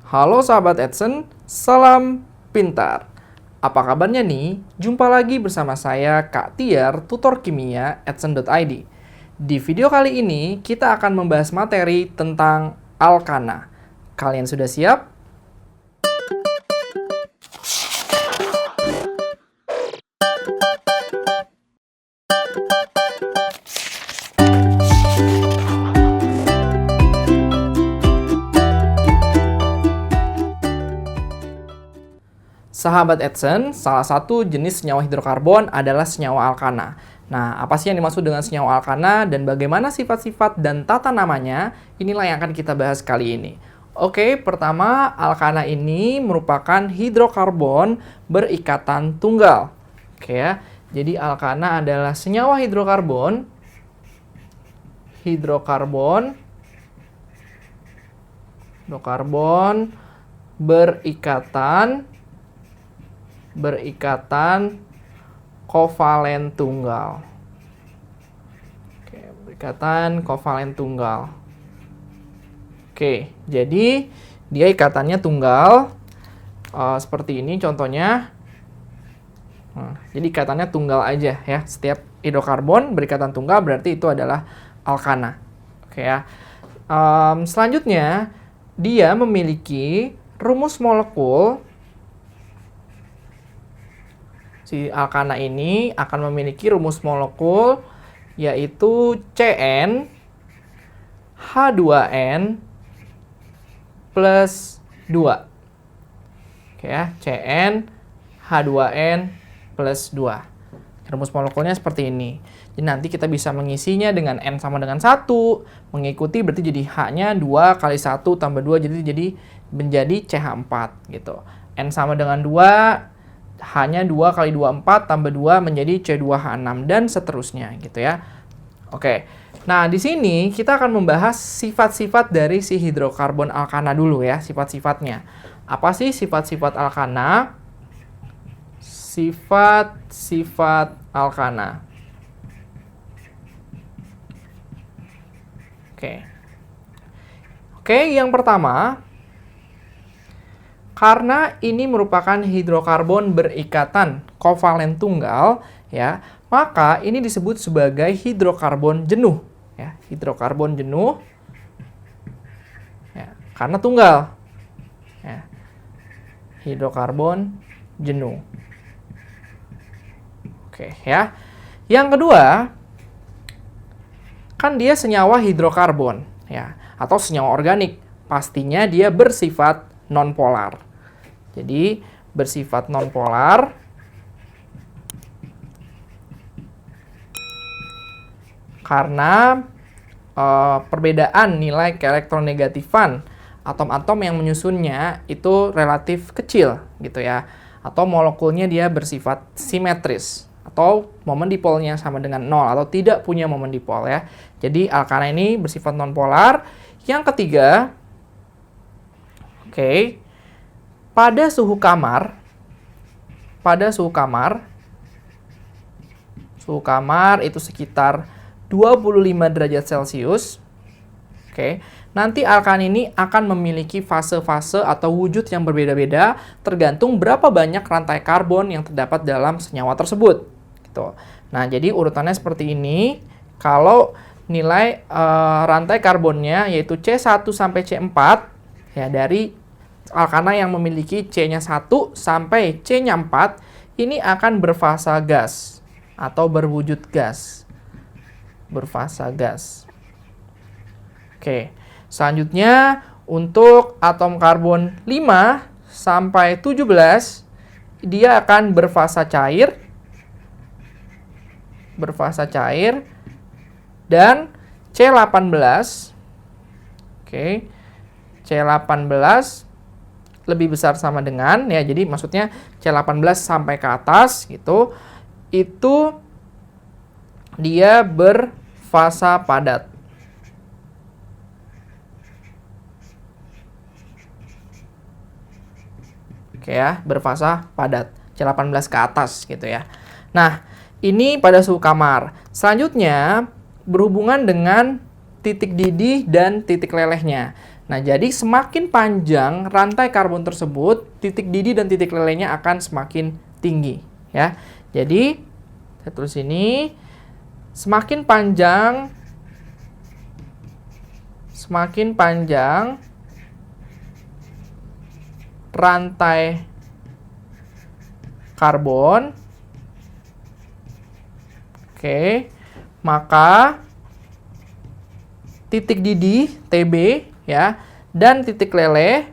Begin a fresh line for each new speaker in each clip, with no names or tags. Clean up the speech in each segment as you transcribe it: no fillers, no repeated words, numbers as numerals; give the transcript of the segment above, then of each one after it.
Halo sahabat Edson, salam pintar. Apa kabarnya nih? Jumpa lagi bersama saya Kak Tiar, tutor kimia Edson.id. Di video kali ini kita akan membahas materi tentang alkana. Kalian sudah siap? Sahabat Edson, salah satu jenis senyawa hidrokarbon adalah senyawa alkana. Nah, apa sih yang dimaksud dengan senyawa alkana dan bagaimana sifat-sifat dan tata namanya? Inilah yang akan kita bahas kali ini. Oke, pertama, alkana ini merupakan hidrokarbon berikatan tunggal. Oke ya, jadi alkana adalah senyawa hidrokarbon berikatan kovalen tunggal. Oke, berikatan kovalen tunggal. Oke, jadi dia ikatannya tunggal. Seperti ini contohnya. Jadi ikatannya tunggal aja ya. Setiap hidrokarbon berikatan tunggal berarti itu adalah alkana. Oke ya. Selanjutnya, dia memiliki rumus molekul. Si alkana ini akan memiliki rumus molekul yaitu CN H2N plus 2. Oke ya, CN H2N plus 2. Rumus molekulnya seperti ini. Jadi nanti kita bisa mengisinya dengan N sama dengan 1. Mengikuti berarti jadi H-nya 2 kali 1 tambah 2 jadi menjadi CH4 gitu. N sama dengan 2, H-nya 2 kali 2, 4, tambah 2 menjadi C2H6, dan seterusnya gitu ya. Oke, nah di sini kita akan membahas sifat-sifat dari si hidrokarbon alkana dulu ya, sifat-sifatnya. Apa sih sifat-sifat alkana? Sifat-sifat alkana. Oke, yang pertama, karena ini merupakan hidrokarbon berikatan kovalen tunggal, ya, maka ini disebut sebagai hidrokarbon jenuh, ya, hidrokarbon jenuh, ya, karena tunggal, ya, hidrokarbon jenuh. Oke, ya. Yang kedua, kan dia senyawa hidrokarbon, ya, atau senyawa organik, pastinya dia bersifat nonpolar. Jadi, bersifat nonpolar karena perbedaan nilai keelektronegatifan atom-atom yang menyusunnya itu relatif kecil gitu ya. Atau molekulnya dia bersifat simetris atau momen dipolnya sama dengan 0 atau tidak punya momen dipol ya. Jadi alkana ini bersifat nonpolar. Yang ketiga, oke, pada suhu kamar itu sekitar 25 derajat Celcius. Oke, nanti alkana ini akan memiliki fase-fase atau wujud yang berbeda-beda tergantung berapa banyak rantai karbon yang terdapat dalam senyawa tersebut. Gitu. Nah, jadi urutannya seperti ini. Kalau nilai rantai karbonnya yaitu C1 sampai C4 ya, dari alkana yang memiliki C-nya 1 sampai C-nya 4 ini akan berfasa gas atau berwujud gas. Berfasa gas. Oke, selanjutnya untuk atom karbon 5 sampai 17 dia akan berfasa cair. Dan C18, oke, C18 lebih besar sama dengan, ya, jadi maksudnya C18 sampai ke atas gitu, itu dia berfasa padat. Oke ya, berfasa padat, C18 ke atas gitu ya. Nah, ini pada suhu kamar. Selanjutnya berhubungan dengan titik didih dan titik lelehnya. Nah, jadi semakin panjang rantai karbon tersebut, titik didih dan titik lelehnya akan semakin tinggi, ya. Jadi, saya tulis ini, semakin panjang rantai karbon, oke, maka titik didih TB, ya, dan titik leleh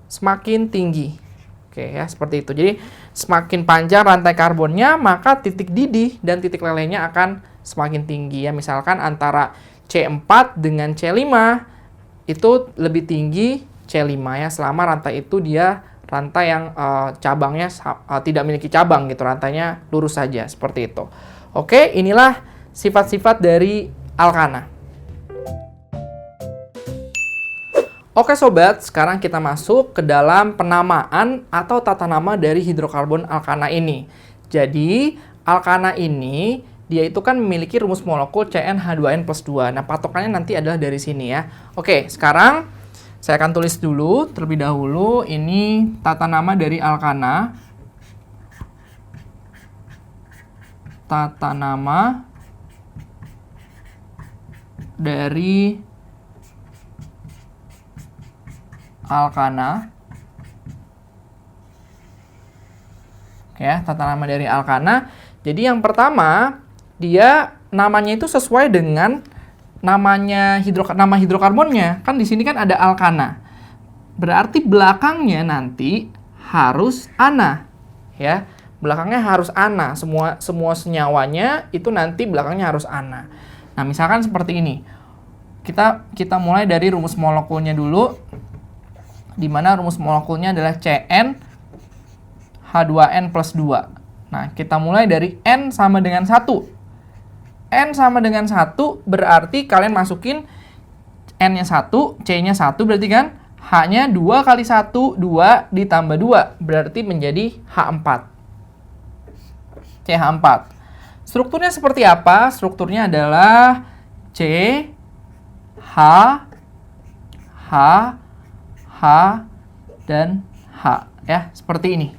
semakin tinggi. Oke, ya, seperti itu. Jadi semakin panjang rantai karbonnya, maka titik didih dan titik lelehnya akan semakin tinggi, ya. Misalkan antara C4 dengan C5 itu lebih tinggi C5, ya, selama rantai itu dia rantai yang cabangnya tidak memiliki cabang gitu, rantainya lurus saja, seperti itu. Oke, inilah sifat-sifat dari alkana. Oke sobat, sekarang kita masuk ke dalam penamaan atau tata nama dari hidrokarbon alkana ini. Jadi, alkana ini dia itu kan memiliki rumus molekul CnH2n+2. Nah, patokannya nanti adalah dari sini, ya. Oke, sekarang saya akan tulis dulu terlebih dahulu ini tata nama dari alkana. Tata nama dari alkana. Oke, ya, tata nama dari alkana. Jadi yang pertama, dia namanya itu sesuai dengan nama hidrokarbonnya. Kan di sini kan ada alkana. Berarti belakangnya nanti harus ana, ya. Belakangnya harus ana. Semua senyawanya itu nanti belakangnya harus ana. Nah, misalkan seperti ini. Kita mulai dari rumus molekulnya dulu, di mana rumus molekulnya adalah CnH2n+2. Nah, kita mulai dari N sama dengan 1. N sama dengan 1 berarti kalian masukin N-nya 1, C-nya 1 berarti kan H-nya 2 kali 1, 2 ditambah 2 berarti menjadi H4. CH4. Strukturnya seperti apa? Strukturnya adalah C, H, dan H, ya, seperti ini.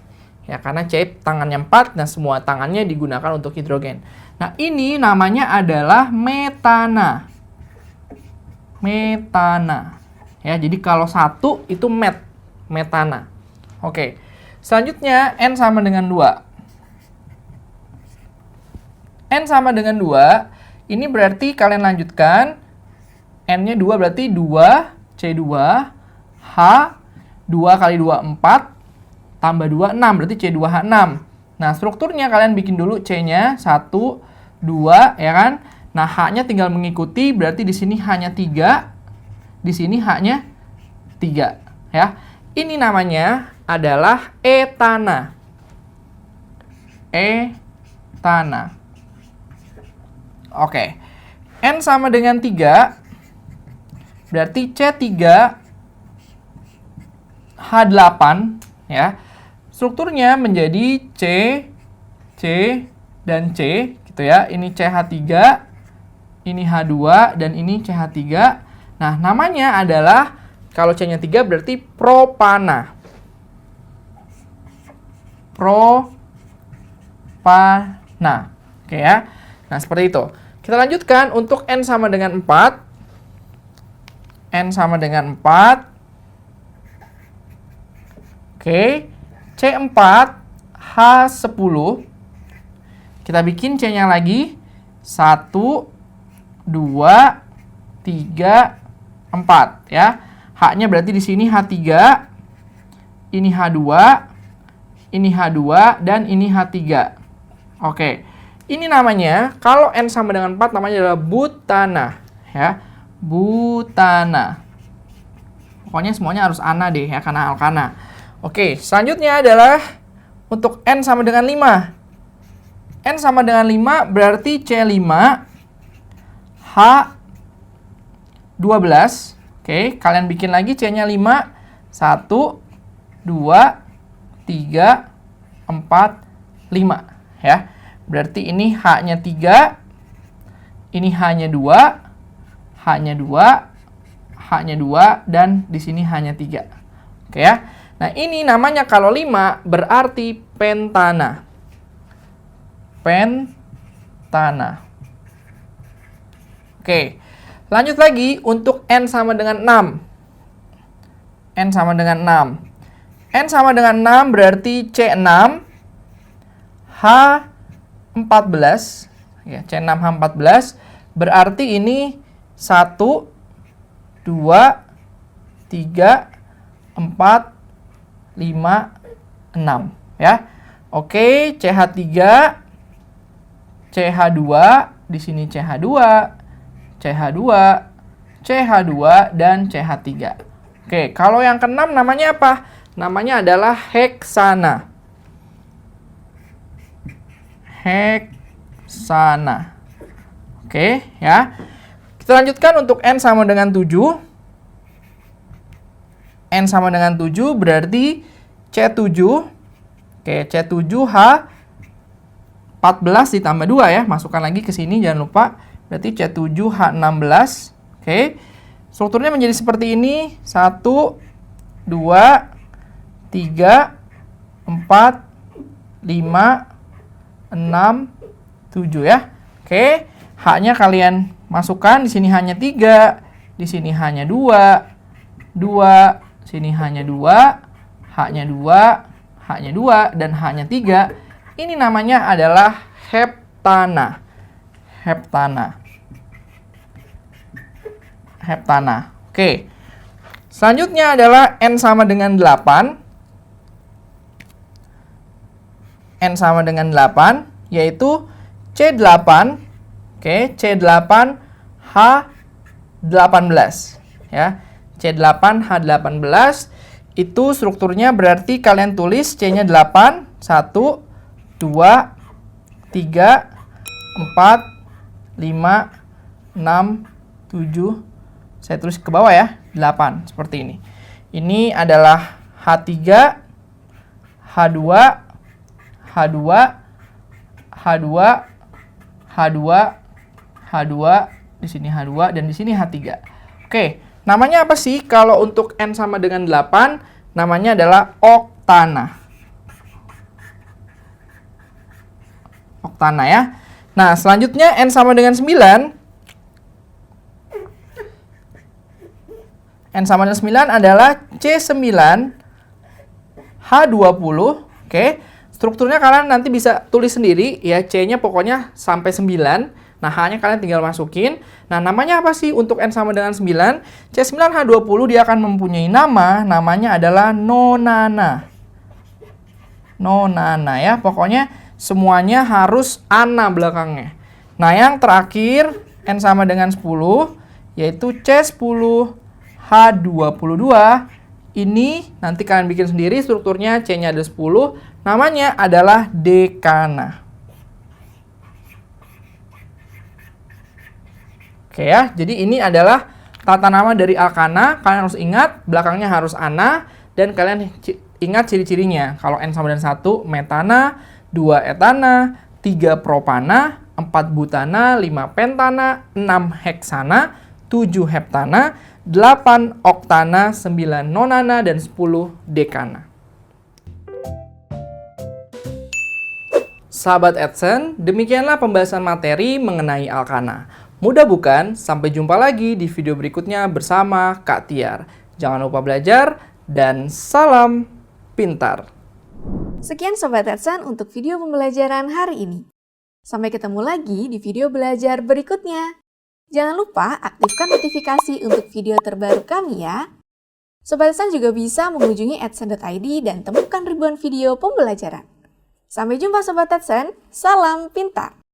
Ya, karena C tangannya 4 dan semua tangannya digunakan untuk hidrogen. Nah, ini namanya adalah metana. Metana. Ya, jadi kalau 1 itu metana. Oke. Selanjutnya N sama dengan 2. N sama dengan 2, ini berarti kalian lanjutkan. N-nya 2 berarti 2 C2 H 2 kali 2 4 tambah 2 6 berarti C2H6. Nah, strukturnya kalian bikin dulu C-nya 1 2 ya kan. Nah, H-nya tinggal mengikuti berarti di sini H-nya 3, di sini H-nya 3 ya. Ini namanya adalah etana. Etana. Oke. N sama dengan 3 berarti C3H8 ya. Strukturnya menjadi C, dan C gitu ya. Ini CH3, ini H2 dan ini CH3. Nah, namanya adalah kalau C-nya 3 berarti propana. Propana. Oke ya. Nah, seperti itu. Kita lanjutkan untuk N sama dengan 4. N sama dengan 4. Oke. C4 H10. Kita bikin C-nya lagi. 1 2 3 4 ya. H-nya berarti di sini H3. Ini H2. Ini H2 dan ini H3. Oke. Ini namanya kalau N sama dengan 4 namanya adalah butana ya. Butana. Pokoknya semuanya harus ana deh ya karena alkana. Oke, selanjutnya adalah untuk N sama dengan 5. N sama dengan 5 berarti C5 H12. Oke, kalian bikin lagi C-nya 5. 1 2 3 4 5 ya. Berarti ini H-nya 3, ini H-nya 2, H-nya 2, H-nya 2, dan di sini hanya 3. Oke ya. Nah, ini namanya kalau 5 berarti pentana. Pentana. Oke. Lanjut lagi untuk N sama dengan 6. N sama dengan 6. N sama dengan 6 berarti C6 H14. Ya, C6 H14 berarti ini 1, 2, 3, 4, 5, 6 ya. Oke, CH3, CH2, di sini CH2, CH2, CH2 dan CH3. Oke, kalau yang keenam namanya apa? Namanya adalah heksana. Heksana. Oke, ya. Kita lanjutkan untuk N sama dengan 7. N sama dengan 7 berarti C7. Oke, C7H 14 ditambah 2 ya. Masukkan lagi ke sini, jangan lupa. Berarti C7H16. Oke. Strukturnya menjadi seperti ini. 1, 2, 3, 4, 5, 6, 7 ya. Oke. H-nya kalian masukkan, di sini hanya 3, di sini hanya 2, 2, sini hanya 2, H-nya 2, H-nya 2, dan H-nya 3. Ini namanya adalah heptana. Heptana. Heptana. Oke. Selanjutnya adalah N sama dengan 8. N sama dengan 8, yaitu C8. Oke, C8 H18 ya. C8 H18 itu strukturnya berarti kalian tulis C-nya 8, 1, 2, 3, 4, 5, 6, 7. Saya tulis ke bawah ya, 8 seperti ini. Ini adalah H3, H2, H2, H2, H2, H2, di sini H2, dan di sini H3. Oke, namanya apa sih kalau untuk N sama dengan 8? Namanya adalah oktana. Oktana ya. Nah, selanjutnya N sama dengan 9. N sama dengan 9 adalah C9 H20. Oke. Strukturnya kalian nanti bisa tulis sendiri ya, C-nya pokoknya sampai 9. Nah, H-nya kalian tinggal masukin. Nah, namanya apa sih untuk N sama dengan 9? C9H20 dia akan mempunyai nama, namanya adalah nonana. Nonana ya, pokoknya semuanya harus ana belakangnya. Nah, yang terakhir N sama dengan 10, yaitu C10H22. Ini nanti kalian bikin sendiri strukturnya, C-nya ada 10, namanya adalah dekana. Oke ya, jadi ini adalah tata nama dari alkana. Kalian harus ingat, belakangnya harus ana, dan kalian ingat ciri-cirinya. Kalau N sama dengan 1, metana, 2 etana, 3 propana, 4 butana, 5 pentana, 6 heksana, 7 heptana, 8 oktana, 9 nonana, dan 10 dekana. Sahabat Edson, demikianlah pembahasan materi mengenai alkana. Mudah bukan? Sampai jumpa lagi di video berikutnya bersama Kak Tiar. Jangan lupa belajar dan salam pintar.
Sekian Sobat Edson untuk video pembelajaran hari ini. Sampai ketemu lagi di video belajar berikutnya. Jangan lupa aktifkan notifikasi untuk video terbaru kami ya. Sobat Edson juga bisa mengunjungi edson.id dan temukan ribuan video pembelajaran. Sampai jumpa Sobat Edson, salam pintar!